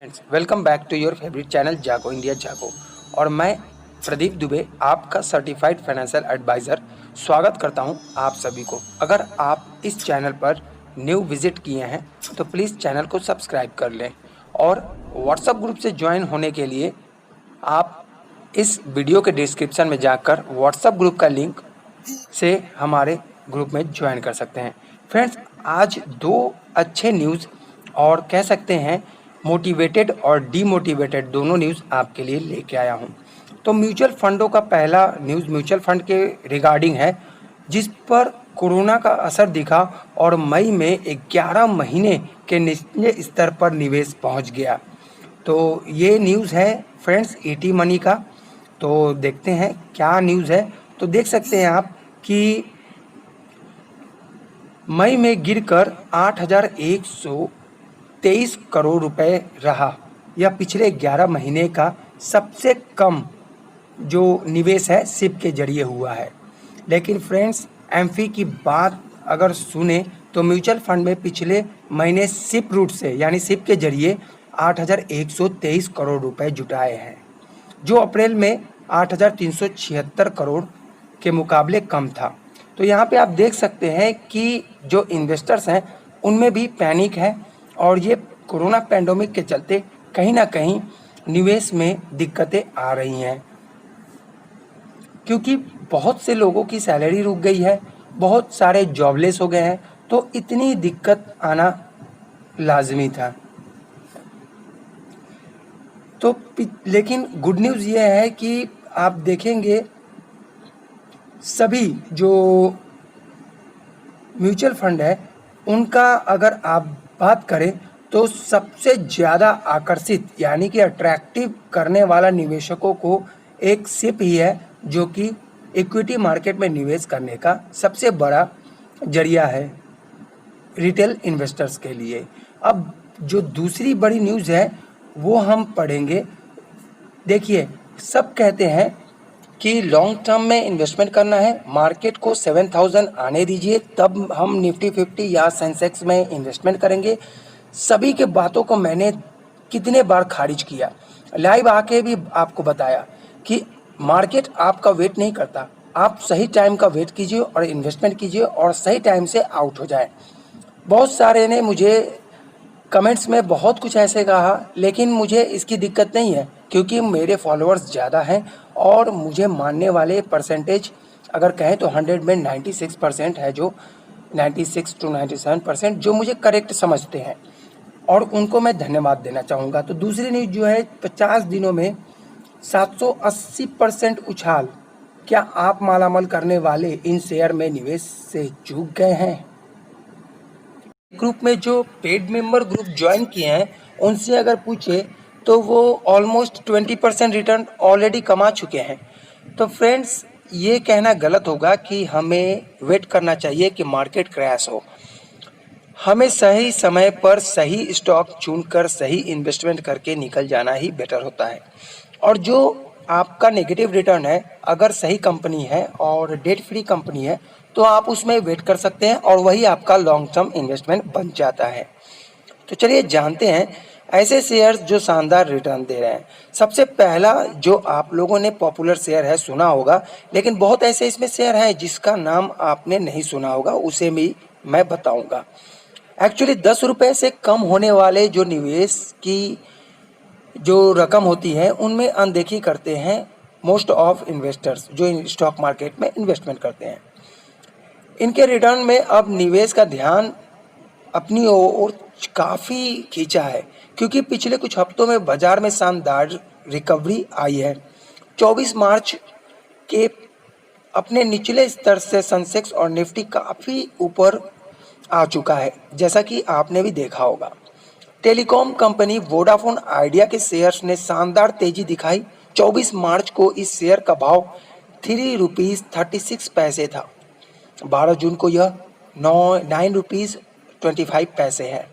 Friends, welcome back to your favourite channel जागो India जागो। और मैं प्रदीप दुबे, आपका सर्टिफाइड फाइनेंशियल एडवाइज़र, स्वागत करता हूं आप सभी को। अगर आप इस चैनल पर न्यू विजिट किए हैं तो प्लीज़ चैनल को सब्सक्राइब कर लें और व्हाट्सएप ग्रुप से ज्वाइन होने के लिए आप इस वीडियो के डिस्क्रिप्शन में जाकर व्हाट्सएप ग्रुप का लिंक से हमारे ग्रुप में ज्वाइन कर सकते हैं। फ्रेंड्स, आज दो अच्छे न्यूज़ और कह सकते हैं मोटिवेटेड और डीमोटिवेटेड दोनों न्यूज़ आपके लिए लेके आया हूं। तो म्यूचुअल फंडों का पहला न्यूज़ म्यूचुअल फंड के रिगार्डिंग है, जिस पर कोरोना का असर दिखा और मई में 11 महीने के निचले स्तर पर निवेश पहुंच गया। तो ये न्यूज़ है फ्रेंड्स ईटी मनी का। तो देखते हैं क्या न्यूज़ है। तो देख सकते हैं आप कि मई में गिरकर 8,123 करोड़ रुपए रहा। यह पिछले 11 महीने का सबसे कम जो निवेश है सिप के जरिए हुआ है। लेकिन फ्रेंड्स, एमफी की बात अगर सुने तो म्यूचुअल फंड में पिछले महीने सिप रूट से यानी सिप के जरिए 8,123 करोड़ रुपए जुटाए हैं, जो अप्रैल में 8,376 करोड़ के मुकाबले कम था। तो यहाँ पे आप देख सकते हैं कि जो इन्वेस्टर्स हैं उनमें भी पैनिक है और ये कोरोना पैंडेमिक के चलते कहीं ना कहीं निवेश में दिक्कतें आ रही हैं, क्योंकि बहुत से लोगों की सैलरी रुक गई है, बहुत सारे जॉबलेस हो गए हैं। तो इतनी दिक्कत आना लाजमी था। तो लेकिन गुड न्यूज़ ये है कि आप देखेंगे सभी जो म्यूचुअल फंड है उनका अगर आप बात करें तो सबसे ज़्यादा आकर्षित यानी कि अट्रैक्टिव करने वाला निवेशकों को एक सिप ही है, जो कि इक्विटी मार्केट में निवेश करने का सबसे बड़ा जरिया है रिटेल इन्वेस्टर्स के लिए। अब जो दूसरी बड़ी न्यूज़ है वो हम पढ़ेंगे। देखिए, सब कहते हैं कि लॉन्ग टर्म में इन्वेस्टमेंट करना है, मार्केट को 7,000 आने दीजिए तब हम निफ्टी 50 या सेंसेक्स में इन्वेस्टमेंट करेंगे। सभी के बातों को मैंने कितने बार खारिज किया, लाइव आके भी आपको बताया कि मार्केट आपका वेट नहीं करता। आप सही टाइम का वेट कीजिए और इन्वेस्टमेंट कीजिए और सही टाइम से आउट हो जाए। बहुत सारे ने मुझे कमेंट्स में बहुत कुछ ऐसे कहा, लेकिन मुझे इसकी दिक्कत नहीं है क्योंकि मेरे फॉलोअर्स ज़्यादा हैं और मुझे मानने वाले परसेंटेज अगर कहें तो 100 में 96% है, जो 96 to 97% जो मुझे करेक्ट समझते हैं और उनको मैं धन्यवाद देना चाहूँगा। तो दूसरी न्यूज़ जो है 50 दिनों में 780% उछाल। क्या आप मालामाल करने वाले इन शेयर में निवेश से चूक गए हैं? ग्रुप में जो पेड मेंबर ग्रुप ज्वाइन किए हैं उनसे अगर पूछे तो वो ऑलमोस्ट 20% रिटर्न ऑलरेडी कमा चुके हैं। तो फ्रेंड्स, ये कहना गलत होगा कि हमें वेट करना चाहिए कि मार्केट क्रैश हो। हमें सही समय पर सही स्टॉक चुनकर सही इन्वेस्टमेंट करके निकल जाना ही बेटर होता है। और जो आपका नेगेटिव रिटर्न है, अगर सही कंपनी है और डेट फ्री कंपनी है तो आप उसमें वेट कर सकते हैं और वही आपका लॉन्ग टर्म इन्वेस्टमेंट बन जाता है। तो चलिए जानते हैं ऐसे शेयर्स जो शानदार रिटर्न दे रहे हैं। सबसे पहला जो आप लोगों ने पॉपुलर शेयर है सुना होगा, लेकिन बहुत ऐसे इसमें शेयर हैं जिसका नाम आपने नहीं सुना होगा, उसे भी मैं बताऊंगा। एक्चुअली 10 रुपये से कम होने वाले जो निवेश की जो रकम होती है उनमें अनदेखी करते हैं मोस्ट ऑफ इन्वेस्टर्स जो स्टॉक मार्केट में इन्वेस्टमेंट करते हैं। इनके रिटर्न में अब निवेश का ध्यान अपनी ओर काफ़ी खींचा है, क्योंकि पिछले कुछ हफ्तों में बाजार में शानदार रिकवरी आई है। 24 मार्च के अपने निचले स्तर से सेंसेक्स और निफ्टी काफ़ी ऊपर आ चुका है, जैसा कि आपने भी देखा होगा। टेलीकॉम कंपनी वोडाफोन आइडिया के शेयर्स ने शानदार तेजी दिखाई। 24 मार्च को इस शेयर का भाव 3 रुपीज़ 36 था। 12 जून को यह 9 रुपीज़ 25 है।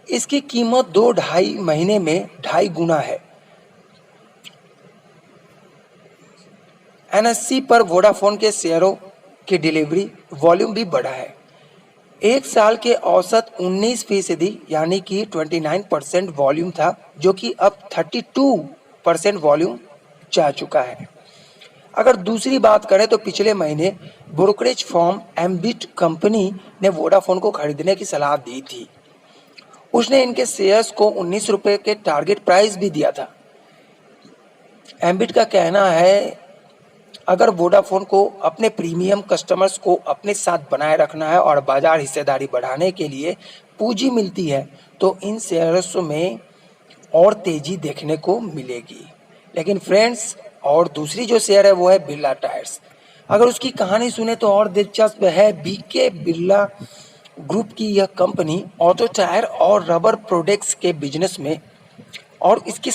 इसकी कीमत 2-2.5 महीने में 2.5 गुना है। एनएससी पर वोडाफोन के शेयरों की डिलीवरी वॉल्यूम भी बढ़ा है। एक साल के औसत 19% यानी कि 29% वॉल्यूम था, जो कि अब 32% वॉल्यूम जा चुका है। अगर दूसरी बात करें तो पिछले महीने ब्रोकरेज फर्म एम्बिट कंपनी ने वोडाफोन को खरीदने की सलाह दी थी। उसने इनके शेयर्स को 19 रुपए के टारगेट प्राइस भी दिया था। एम्बिट का कहना है, अगर वोडाफोन को अपने प्रीमियम कस्टमर्स को अपने साथ बनाए रखना है और बाजार हिस्सेदारी बढ़ाने के लिए पूंजी मिलती है तो इन शेयर्स में और तेजी देखने को मिलेगी। लेकिन फ्रेंड्स, और दूसरी जो शेयर है वो है बिरला टायर्स। अगर उसकी कहानी सुने तो और दिलचस्प है। बीके बिरला ग्रुप की यह कंपनी ऑटो टायर और रबर प्रोडक्ट्स के बिजनेस में, और इसके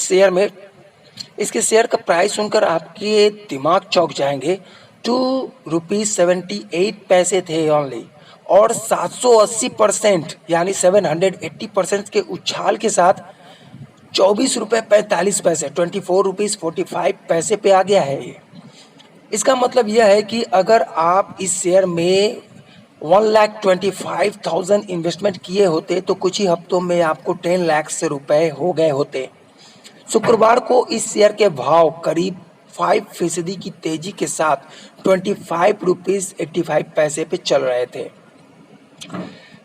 शेयर का प्राइस सुनकर आपके दिमाग चौंक जाएंगे। ₹2.78 थे ओनली, और 780% यानी 780% के उछाल के साथ ₹24.45 ₹24.45 पे आ गया है ये। इसका मतलब यह है कि अगर आप इस शेयर में 1,25,000 इन्वेस्टमेंट किए होते तो कुछ ही हफ्तों में आपको 10 लाख से रुपए हो गए होते। शुक्रवार को इस शेयर के भाव करीब 5% की तेजी के साथ ₹25.85 पे चल रहे थे।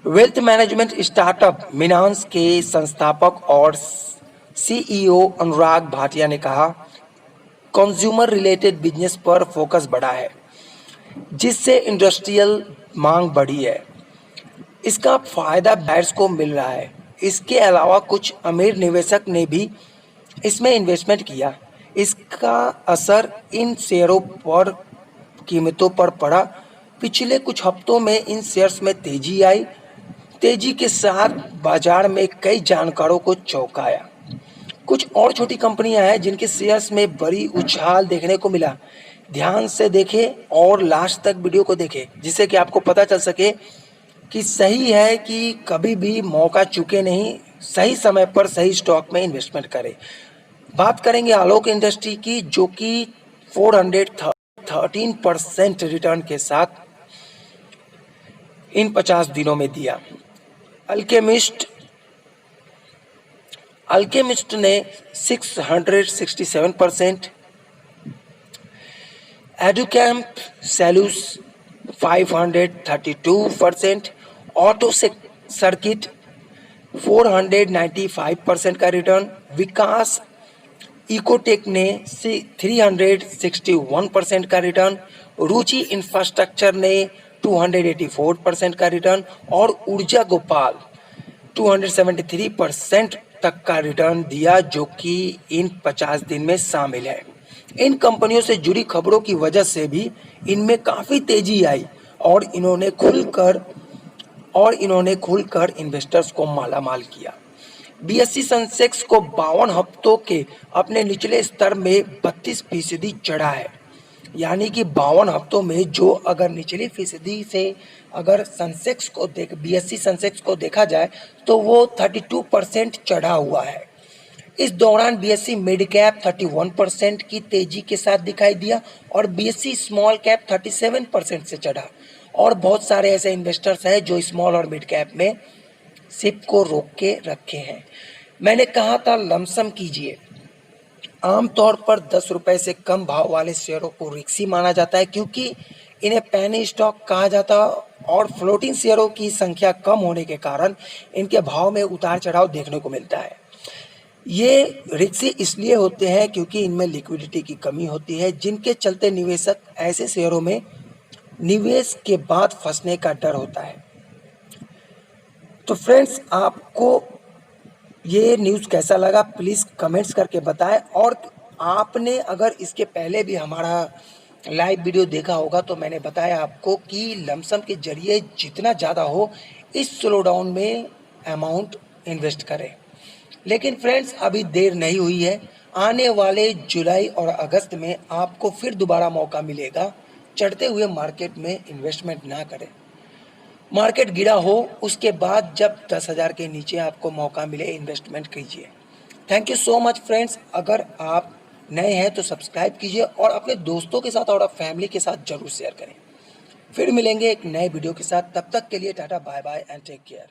वेल्थ मैनेजमेंट स्टार्टअप मिनांस के संस्थापक और सीईओ अनुराग भाटिया ने कहा, कंज्यूमर रिलेटेड बिजनेस पर फोकस बढ़ा है, जिससे इंडस्ट्रियल मांग बढ़ी है। इसका फायदा बायर्स को मिल रहा है। इसके अलावा कुछ अमीर निवेशक ने भी इसमें इन्वेस्टमेंट किया। इसका असर इन शेयरों पर कीमतों पर पड़ा। पिछले कुछ हफ्तों में इन शेयर्स में तेजी आई। तेजी के साथ बाजार में कई जानकारों को चौंकाया। कुछ और छोटी कंपनियां हैं जिनके शेयर्स में बड़ी उछाल देखने को मिला। ध्यान से देखें और लास्ट तक वीडियो को देखें, जिससे कि आपको पता चल सके कि सही है कि कभी भी मौका चूके नहीं, सही समय पर सही स्टॉक में इन्वेस्टमेंट करें। बात करेंगे आलोक इंडस्ट्री की, जो कि 413% रिटर्न के साथ इन 50 दिनों में दिया। अल्केमिस्ट ने 667%, एडुकैम्प सैलूस 532%, ऑटो सर्किट 495% का रिटर्न, विकास इकोटेक ने 361% का रिटर्न, रुचि इंफ्रास्ट्रक्चर ने 284% का रिटर्न और ऊर्जा गोपाल 273% तक का रिटर्न दिया, जो कि इन 50 दिन में शामिल है। इन कंपनियों से जुड़ी खबरों की वजह से भी इनमें काफ़ी तेजी आई और इन्होंने खुलकर इन्वेस्टर्स को मालामाल किया। बीएसई सेंसेक्स को 52 हफ्तों के अपने निचले स्तर में 32% चढ़ा है। यानी कि 52 हफ्तों में जो अगर निचली फीसदी से अगर बीएसई सेंसेक्स को देखा जाए तो वो 32% चढ़ा हुआ है। इस दौरान बीएसई मिड कैप 31% की तेजी के साथ दिखाई दिया और बीएसई स्मॉल कैप 37% से चढ़ा। और बहुत सारे ऐसे इन्वेस्टर्स हैं जो स्मॉल और मिड कैप में सिप को रोक के रखे हैं। मैंने कहा था लमसम कीजिए। आमतौर पर 10 रुपए से कम भाव वाले शेयरों को रिस्की माना जाता है, क्योंकि इन्हें पेनी स्टॉक कहा जाता है और फ्लोटिंग शेयरों की संख्या कम होने के कारण इनके भाव में उतार चढ़ाव देखने को मिलता है। ये रिस्की इसलिए होते हैं क्योंकि इनमें लिक्विडिटी की कमी होती है, जिनके चलते निवेशक ऐसे शेयरों में निवेश के बाद फंसने का डर होता है। तो फ्रेंड्स, आपको ये न्यूज़ कैसा लगा प्लीज़ कमेंट्स करके बताएं। और आपने अगर इसके पहले भी हमारा लाइव वीडियो देखा होगा तो मैंने बताया आपको कि लमसम के जरिए जितना ज़्यादा हो इस स्लो डाउन में अमाउंट इन्वेस्ट करें। लेकिन फ्रेंड्स, अभी देर नहीं हुई है। आने वाले जुलाई और अगस्त में आपको फिर दोबारा मौका मिलेगा। चढ़ते हुए मार्केट में इन्वेस्टमेंट ना करें। मार्केट गिरा हो उसके बाद जब 10,000 के नीचे आपको मौका मिले इन्वेस्टमेंट कीजिए। Thank you so much friends. अगर आप नए हैं तो सब्सक्राइब कीजिए और अपने दोस्तों के साथ और फैमिली के साथ जरूर शेयर करें। फिर मिलेंगे एक नए वीडियो के साथ, तब तक के लिए tata bye bye and take care.